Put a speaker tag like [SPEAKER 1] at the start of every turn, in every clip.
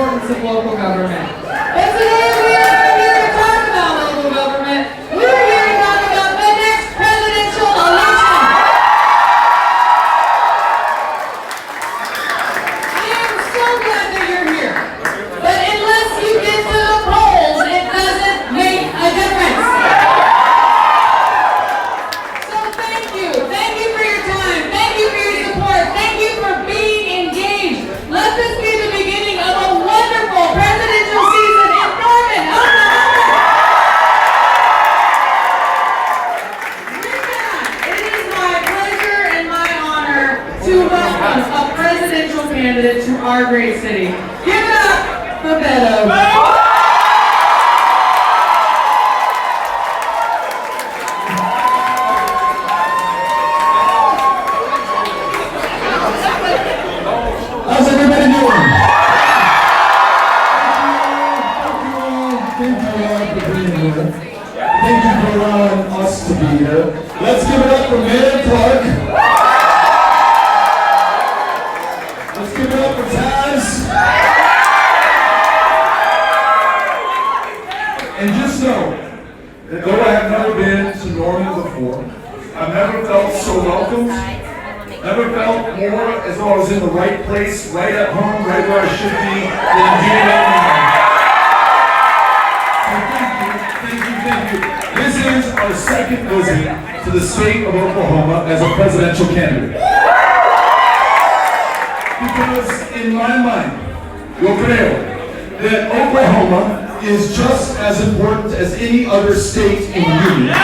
[SPEAKER 1] importance of local government. But today we are not here to talk about local government. We are here to talk about the next presidential election. I am so glad that you're here. But unless you get to the polls, it doesn't make a difference. So thank you. Thank you for your time. Thank you for your support. Thank you for being engaged. Let this be the beginning of a wonderful presidential season in Norman, Oklahoma. With that, it is my pleasure and my honor to welcome a presidential candidate to our great city. Give it up for Beto.
[SPEAKER 2] How's everybody doing? Thank you all for being here. Thank you for allowing us to be here. Let's give it up for Mayor Clark. Let's give it up for Taz. And just know that though I have never been to Norman before, I've never felt so welcomed. Never felt more as though I was in the right place, right at home, right where I should be, than here right now. So thank you. This is our second visit to the state of Oklahoma as a presidential candidate. Because in my mind, yo creo, that Oklahoma is just as important as any other state in the union.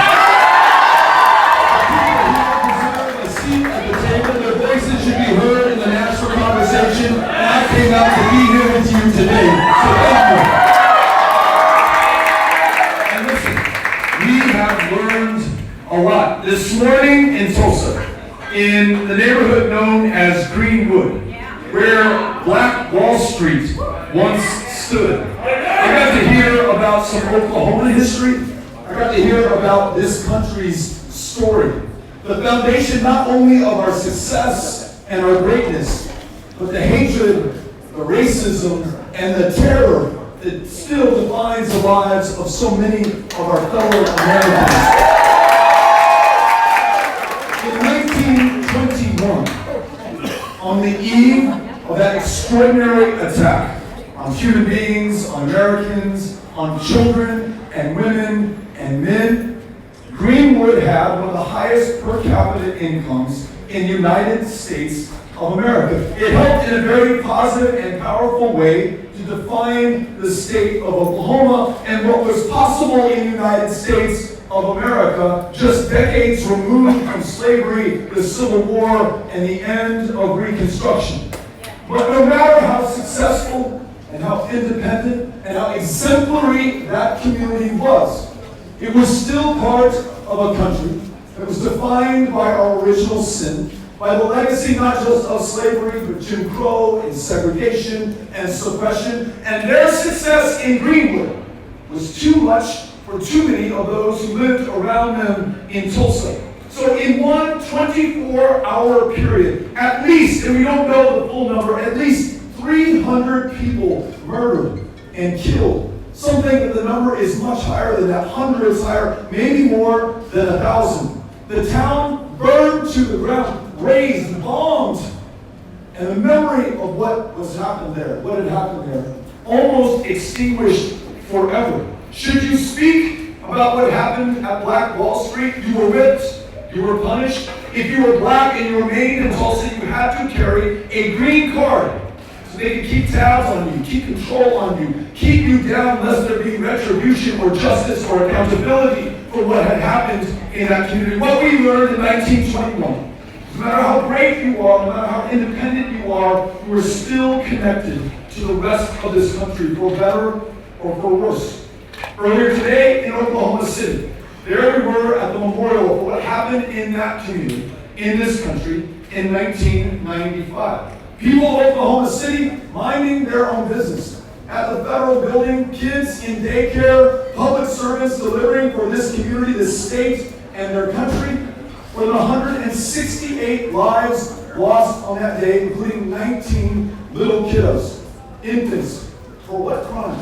[SPEAKER 2] Should be heard in the national conversation, and I came out to be here with you today. So thank you. And listen, we have learned a lot. This morning in Tulsa, in the neighborhood known as Greenwood, where Black Wall Street once stood, I got to hear about some Oklahoma history. I got to hear about this country's story. The foundation not only of our success and our greatness, but the hatred, the racism, and the terror that still defines the lives of so many of our fellow Americans. In 1921, on the eve of that extraordinary attack on human beings, on Americans, on children and women and men, Greenwood had one of the highest per capita incomes in the United States of America. It helped in a very positive and powerful way to define the state of Oklahoma and what was possible in the United States of America just decades removed from slavery, the Civil War, and the end of Reconstruction. But no matter how successful and how independent and how exemplary that community was, it was still part of a country that was defined by our original sin, by the legacy not just of slavery, but Jim Crow and segregation and suppression. And their success in Greenwood was too much for too many of those who lived around them in Tulsa. So in one 24-hour period, at least, and we don't know the full number, at least 300 people murdered and killed. Some think that the number is much higher than that, hundreds higher, maybe more than 1,000. The town burned to the ground, razed, bombed. And the memory of what had happened there, almost extinguished forever. Should you speak about what happened at Black Wall Street, you were whipped, you were punished. If you were black and you remained in Tulsa, you had to carry a green card. They could keep tabs on you, keep control on you, keep you down lest there be retribution or justice or accountability for what had happened in that community. What we learned in 1921, no matter how great you are, no matter how independent you are still connected to the rest of this country, for better or for worse. Earlier today in Oklahoma City, there we were at the memorial for what happened in that community, in this country, in 1995. People of Oklahoma City minding their own business. At the federal building, kids in daycare, public servants delivering for this community, this state, and their country. More than 168 lives lost on that day, including 19 little kiddos, infants, For what crime?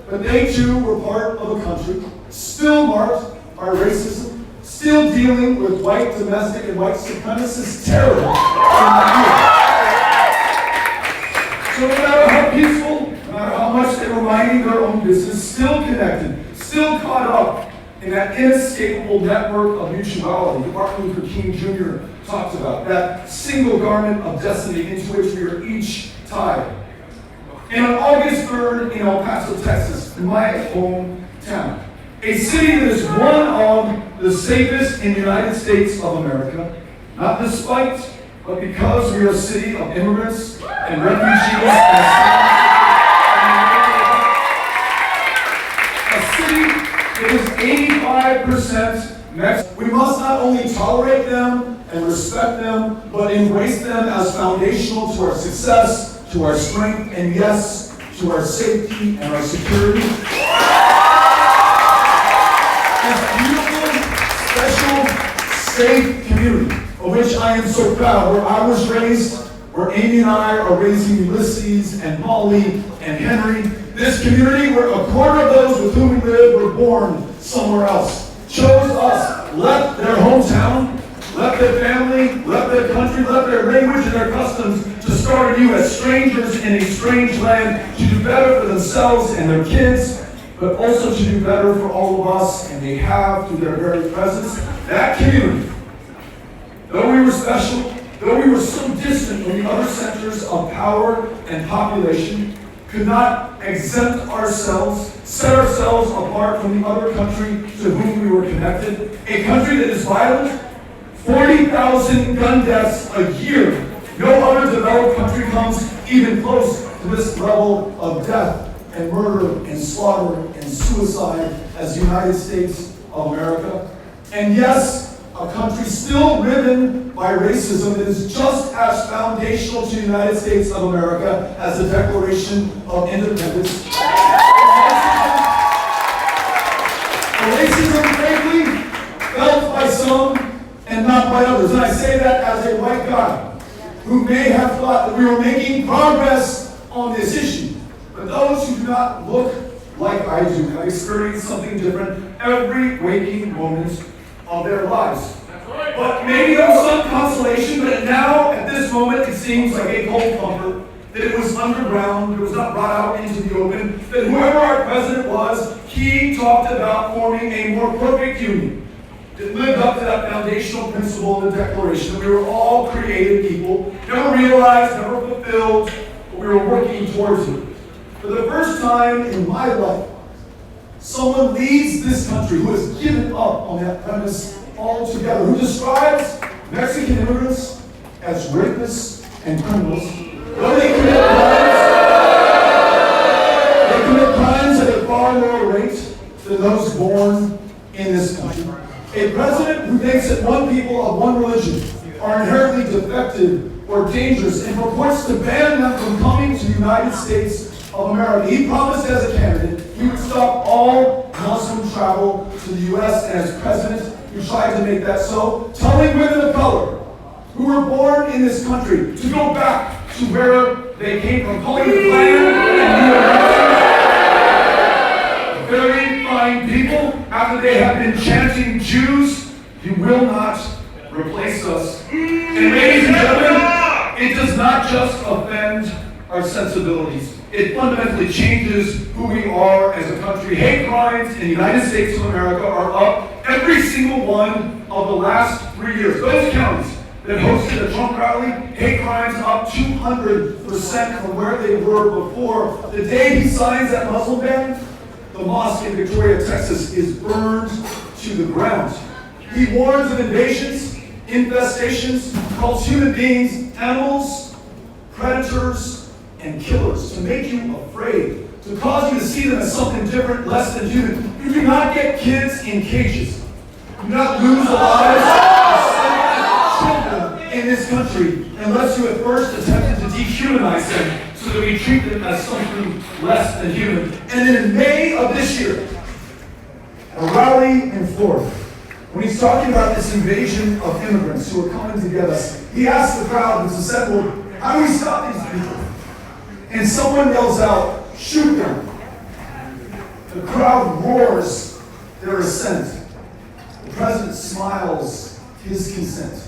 [SPEAKER 2] But they too were part of a country still marked by racism, still dealing with white domestic and white supremacist terror in the youth. So no matter how peaceful, no matter how much they were minding their own business, still connected, still caught up in that inescapable network of mutuality that Martin Luther King Jr. talked about, that single garment of destiny into which we are each tied. And on August 3rd in El Paso, Texas, my hometown, a city that is one of the safest in the United States of America, not despite, but because we are a city of immigrants and refugees, a city that is 85% Mexican. We must not only tolerate them and respect them, but embrace them as foundational to our success, to our strength, and yes, to our safety and our security. This beautiful, special, safe community, of which I am so proud, where I was raised, where Amy and I are raising Ulysses and Molly and Henry. This community where a quarter of those with whom we live were born somewhere else, chose us, left their hometown, left their family, left their country, left their language and their customs to start anew as strangers in a strange land to do better for themselves and their kids, but also to do better for all of us, and they have through their very presence. That community, though we were special, though we were so distant from the other centers of power and population, could not exempt ourselves, set ourselves apart from the other country to whom we were connected. A country that is violent, 40,000 gun deaths a year. No other developed country comes even close to this level of death and murder and slaughter and suicide as the United States of America. And yes, a country still riven by racism that is just as foundational to the United States of America as the Declaration of Independence. Racism, frankly, felt by some and not by others. And I say that as a white guy who may have thought that we were making progress on this issue. But those who do not look like I do have experienced something different every waking moment of their lives. But maybe there was some consolation, but now, at this moment, it seems like a cold comfort that it was underground, it was not brought out into the open, that whoever our president was, he talked about forming a more perfect union that lived up to that foundational principle of the Declaration, that we were all created equal, never realized, never fulfilled, but we were working towards it. For the first time in my life, someone leads this country who has given up on that premise altogether, who describes Mexican immigrants as rapists and criminals. Though they commit crimes at a far lower rate than those born in this country. A president who thinks that one people of one religion are inherently defective or dangerous and purports to ban them from coming to the United States of America. He promised as a candidate he would stop all Muslim travel to the U.S. and as president, he tried to make that so, telling women of color who were born in this country to go back to where they came from, calling the Klan and very fine people after they have been chanting Jews, you will not replace us. And ladies and gentlemen, it does not just offend our sensibilities. It fundamentally changes who we are as a country. Hate crimes in the United States of America are up every single one of the last 3 years. Those counties that hosted a Trump rally, hate crimes up 200% from where they were before. The day he signs that Muslim ban, the mosque in Victoria, Texas is burned to the ground. He warns of invasions, infestations, calls human beings animals, predators, and killers, to make you afraid, to cause you to see them as something different, less than human. You do not get kids in cages. You do not lose the lives of children in this country unless you at first attempted to dehumanize them so that we treat them as something less than human. And then in May of this year, at a rally in Florida, when he's talking about this invasion of immigrants who are coming to get us, he asked the crowd who's assembled, how do we stop these people? And someone yells out, shoot them. The crowd roars their assent. The president smiles his consent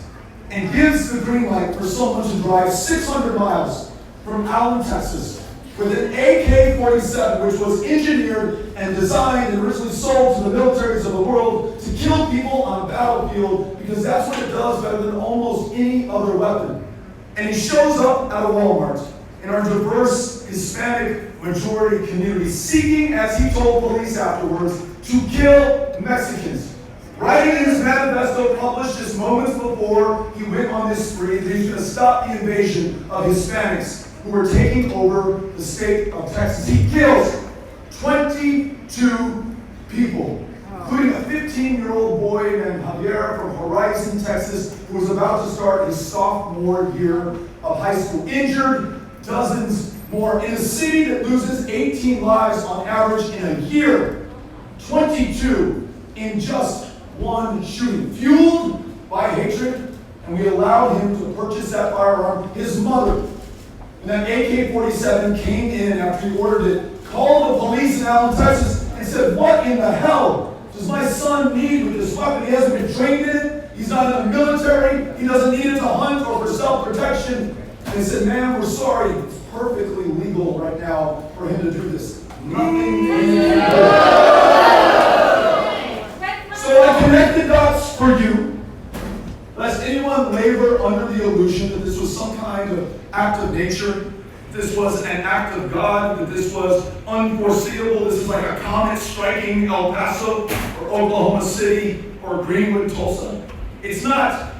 [SPEAKER 2] and gives the green light for someone to drive 600 miles from Allen, Texas, with an AK-47, which was engineered and designed and originally sold to the militaries of the world to kill people on a battlefield, because that's what it does better than almost any other weapon. And he shows up at a Walmart in our diverse Hispanic majority community, seeking, as he told police afterwards, to kill Mexicans. Writing in his manifesto published just moments before he went on this spree that he's going to stop the invasion of Hispanics who were taking over the state of Texas. He kills 22 people, including a 15-year-old boy named Javier from Horizon, Texas, who was about to start his sophomore year of high school. Injured dozens more in a city that loses 18 lives on average in a year. 22 in just one shooting, fueled by hatred, and we allowed him to purchase that firearm. His mother, and that AK-47 came in after he ordered it, called the police in Allen, Texas, and said, "What in the hell does my son need with this weapon? He hasn't been trained in it. He's not in the military. He doesn't need it to hunt or for self-protection." And they said, "Ma'am, we're sorry. It's perfectly legal right now for him to do this. Nothing So I connect the dots for you, lest anyone labor under the illusion that this was some kind of act of nature, this was an act of God, that this was unforeseeable, this is like a comet striking El Paso or Oklahoma City or Greenwood, Tulsa. It's not.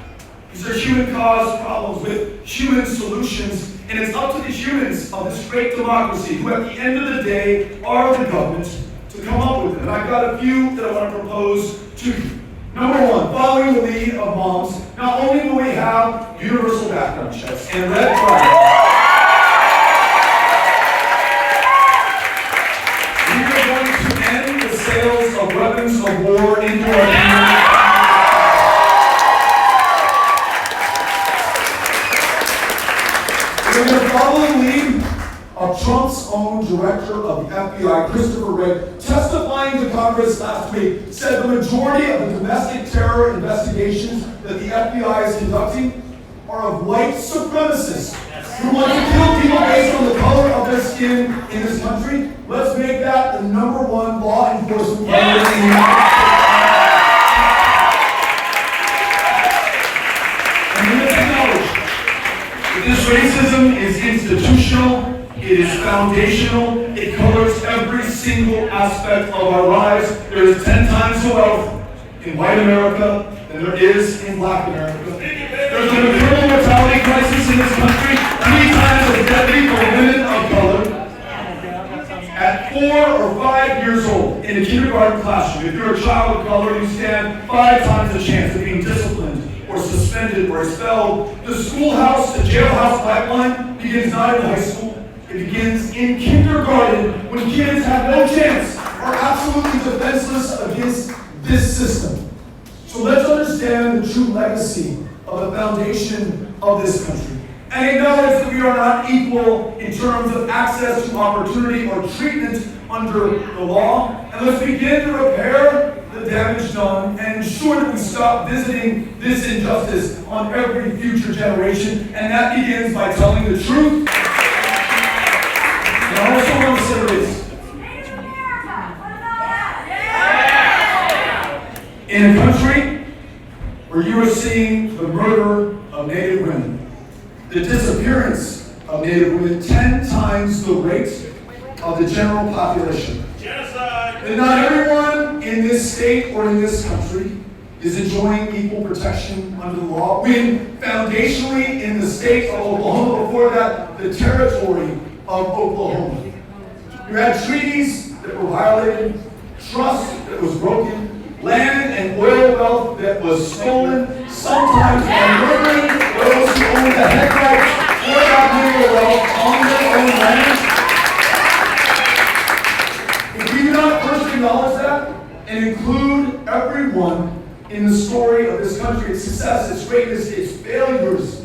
[SPEAKER 2] These are human-caused problems with human solutions, and it's up to the humans of this great democracy, who at the end of the day are the government, to come up with it. And I've got a few that I want to propose to you. Number one, following the lead of moms, not only will we have universal background checks and red flags, we are going to end the sales of weapons of war into our community. We're going to follow the lead of Trump's own director of the FBI, Christopher Wray, testifying to Congress last week, said the majority of the domestic terror investigations that the FBI is conducting are of white supremacists who want to kill people based on the color of their skin in this country. Let's make that the number one law enforcement priority in the United States. And we must acknowledge that this racism is institutional. It is foundational. It colors every single aspect of our lives. There is 10 times the wealth in white America than there is in black America. There's an maternal mortality crisis in this country 3 times as deadly for women of color. At 4 or 5 years old in a kindergarten classroom, if you're a child of color, you stand 5 times the chance of being disciplined or suspended or expelled. The schoolhouse to jailhouse pipeline begins not in high school. It begins in kindergarten, when kids have no chance, are absolutely defenseless against this system. So let's understand the true legacy of the foundation of this country, and acknowledge that we are not equal in terms of access to opportunity or treatment under the law. And let's begin to repair the damage done and ensure that we stop visiting this injustice on every future generation. And that begins by telling the truth. And I also want to say this. In a country where you are seeing the murder of Native women, the disappearance of Native women 10 times the rate of the general population, and not everyone in this state or in this country is enjoying equal protection under the law, when foundationally in the state of Oklahoma, before that, the territory of Oklahoma, you had treaties that were violated, trust that was broken, land and oil wealth that was stolen, sometimes by murdering those who owned the head rights or that mineral wealth on their own land. If we do not first acknowledge that and include everyone in the story of this country, its success, its greatness, its failures,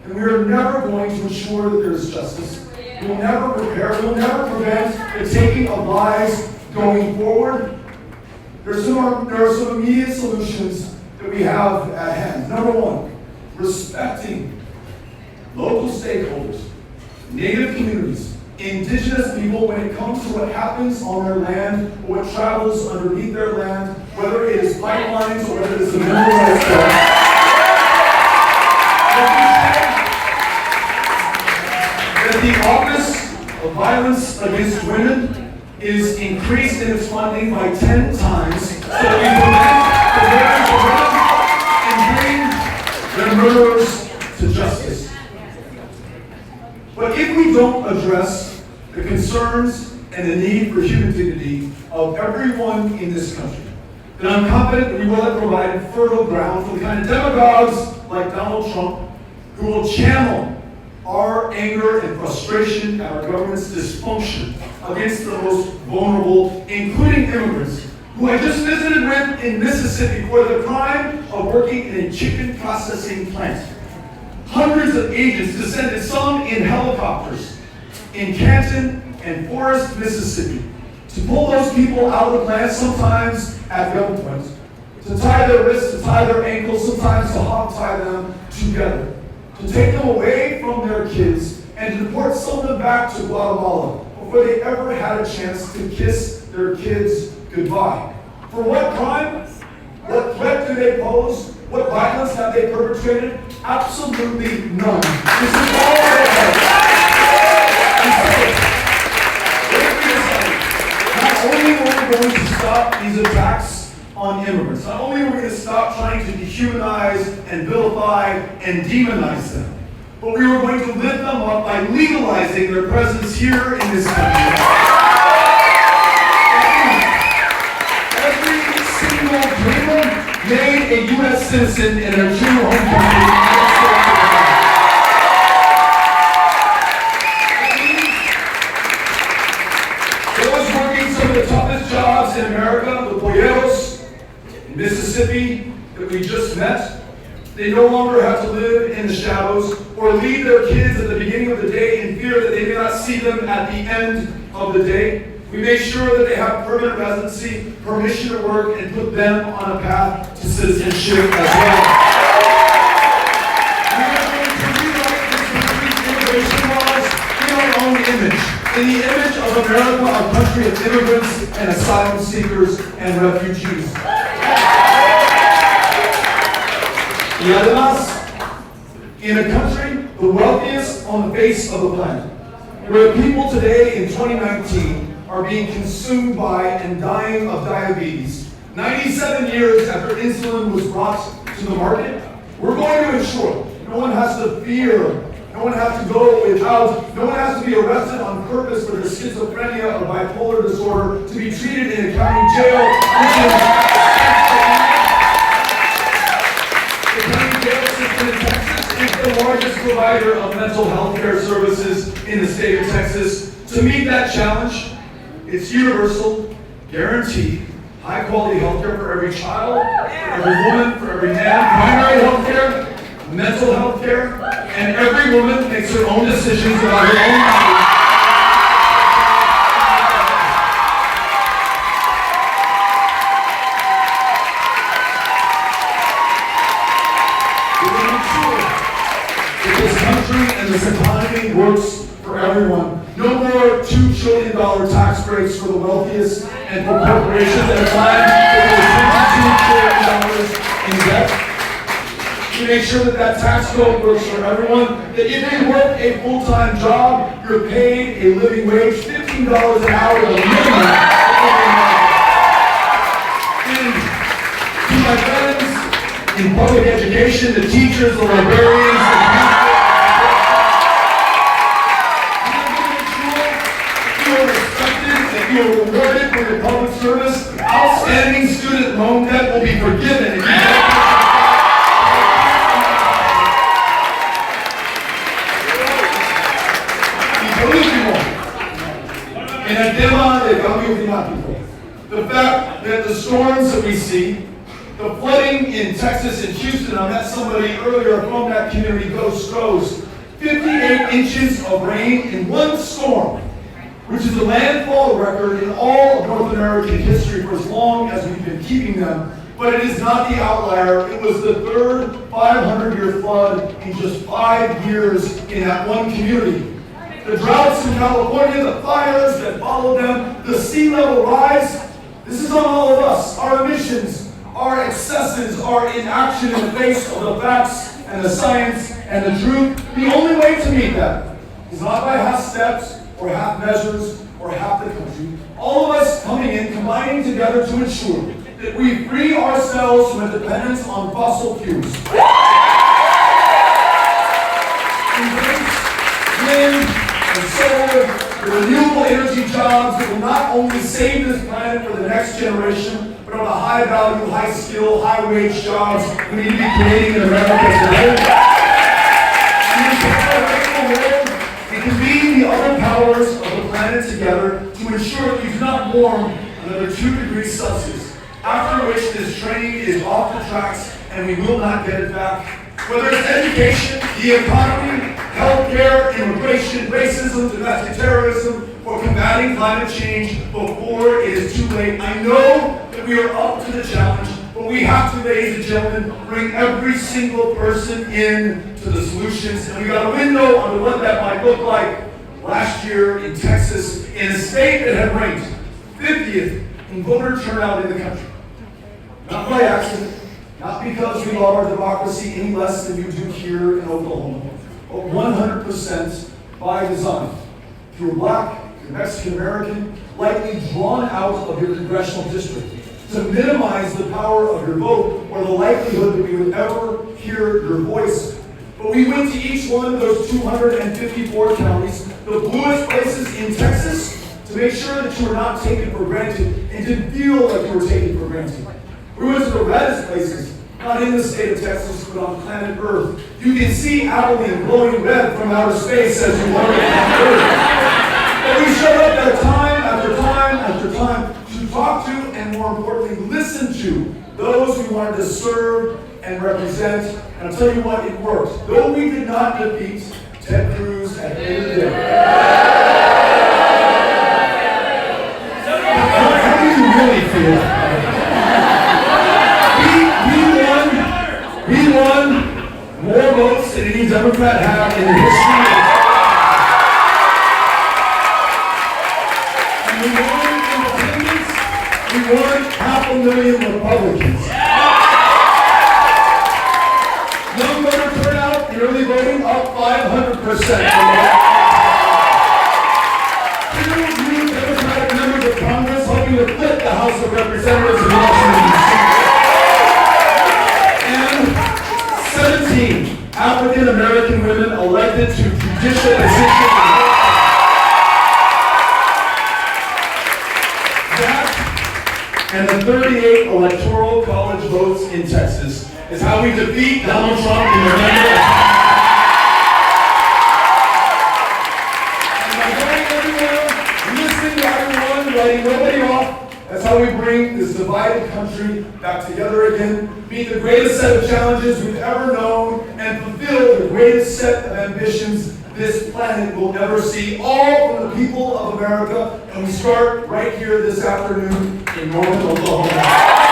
[SPEAKER 2] then we are never going to ensure that there is justice. We will never repair, we will never prevent the the taking of lives going forward, there are some immediate solutions that we have at hand. Number one, respecting local stakeholders, Native communities, indigenous people when it comes to what happens on their land or what travels underneath their land, whether it is pipelines or whether it is a mineralized forest. That the Office of Violence Against Women is increased in its funding by 10 times so that we prevent the marriage of women and bring their murderers to justice. But if we don't address the concerns and the need for human dignity of everyone in this country, then I'm confident that we will have provided fertile ground for the kind of demagogues like Donald Trump who will channel our anger and frustration at our government's dysfunction against the most vulnerable, including immigrants, who I just visited with in Mississippi for the crime of working in a chicken processing plant. Hundreds of agents descended, some in helicopters, in Canton and Forest, Mississippi, to pull those people out of the plant, sometimes at gunpoint, to tie their wrists, to tie their ankles, sometimes to hog-tie them together, to take them away from their kids and to deport some of them back to Guatemala before they ever had a chance to kiss their kids goodbye. For what crime? What threat do they pose? What violence have they perpetrated? Absolutely none. This is all they have. Not only are we going to stop these attacks on immigrants, not only are we going to stop trying to dehumanize and vilify and demonize them, but we were going to lift them up by legalizing their presence here in this country. Every single dreamer made a U.S. citizen in their true home country. Those working some of the toughest jobs in America, the polleros in Mississippi that we just met, they no longer have to live in the shadows or leave their kids at the beginning of the day in fear that they may not see them at the end of the day. We made sure that they have permanent residency, permission to work, and put them on a path to citizenship as well. We are going to rewrite this country's immigration laws in our own image, in the image of America, a country of immigrants and asylum seekers and refugees. Y además, in a country the wealthiest on the face of the planet, where people today in 2019 are being consumed by and dying of diabetes, 97 years after insulin was brought to the market, we're going to ensure no one has to fear, no one has to go without, no one has to be arrested on purpose for their schizophrenia or bipolar disorder to be treated in a county jail, which is the county jail system in Texas is the largest provider of mental health care services in the state of Texas. To meet that challenge, it's universal, guaranteed, high-quality health care for every child, for every woman, for every man, primary health care, mental health care, and every woman makes her own decisions about her own body. We will make sure that this country and this economy works for everyone. No more $2 trillion tax breaks for the wealthiest and for corporations at a time over $22 trillion in debt. We make sure that that tax code works for everyone, that if you work a full-time job, you're paid a living wage, $15 an hour at a minimum. And to my friends in public education, the teachers, the librarians, the you are rewarded for your public service. Outstanding student loan debt will be forgiven if you the fact that the storms that we see, the flooding in Texas and Houston, I met somebody earlier from that community, Ghost Rose, 58 inches of rain in one storm. which is a landfall record in all of North American history for as long as we've been keeping them. But it is not the outlier. It was the third 500-year flood in just 5 years in that one community. The droughts in California, the fires that followed them, the sea level rise, this is on all of us. Our emissions, our excesses, our inaction in the face of the facts and the science and the truth. The only way to meet that is not by half steps or half measures or half the country. All of us coming in, combining together to ensure that we free ourselves from a dependence on fossil fuels. Embrace wind and solar, the renewable energy jobs that will not only save this planet for the next generation, but on the high value, high skill, high wage jobs we need to be creating in America today. We convene the other powers of the planet together to ensure that we do not warm another 2 degrees Celsius. After which this train is off the tracks and we will not get it back. Whether it's education, the economy, healthcare, immigration, racism, domestic terrorism, or combating climate change before it is too late. I know that we are up to the challenge, but we have to, ladies and gentlemen, bring every single person in to the solutions. And we got a window on what that might look like. Last year in Texas, in a state that had ranked 50th in voter turnout in the country. Not by accident, not because we love our democracy any less than you do here in Oklahoma, but 100% by design. If you're black, if you're Mexican American, likely drawn out of your congressional district to minimize the power of your vote or the likelihood that we would ever hear your voice. But we went to each one of those 254 counties, the bluest places in Texas, to make sure that you were not taken for granted and didn't feel like you were taken for granted. We went to the reddest places, not in the state of Texas, but on planet Earth. You can see Abilene glowing red from outer space as you walk around Earth. But we showed up there time after time after time to talk to and, more importantly, listen to those we wanted to serve and represent. And I'll tell you what, it worked. Though we did not defeat Ted Cruz at the end of the day. How do you really feel? We won more votes than any Democrat had in the history of and we won independents. We won 500,000 Republicans. Young voter turnout in early voting up 500%. Two new Democratic members of Congress helping to flip the House of Representatives in Washington, D.C. 17 African American women elected to judicial positions. That and the 38 electoral college votes in Texas is how we defeat Donald Trump in November. And by going everywhere, listening to everyone, letting nobody off, that's how we bring this divided country back together again, meet the greatest set of challenges we've ever known, and fulfill the greatest set of ambitions this planet will ever see, all from the people of America. And we start right here this afternoon in Norman, Oklahoma.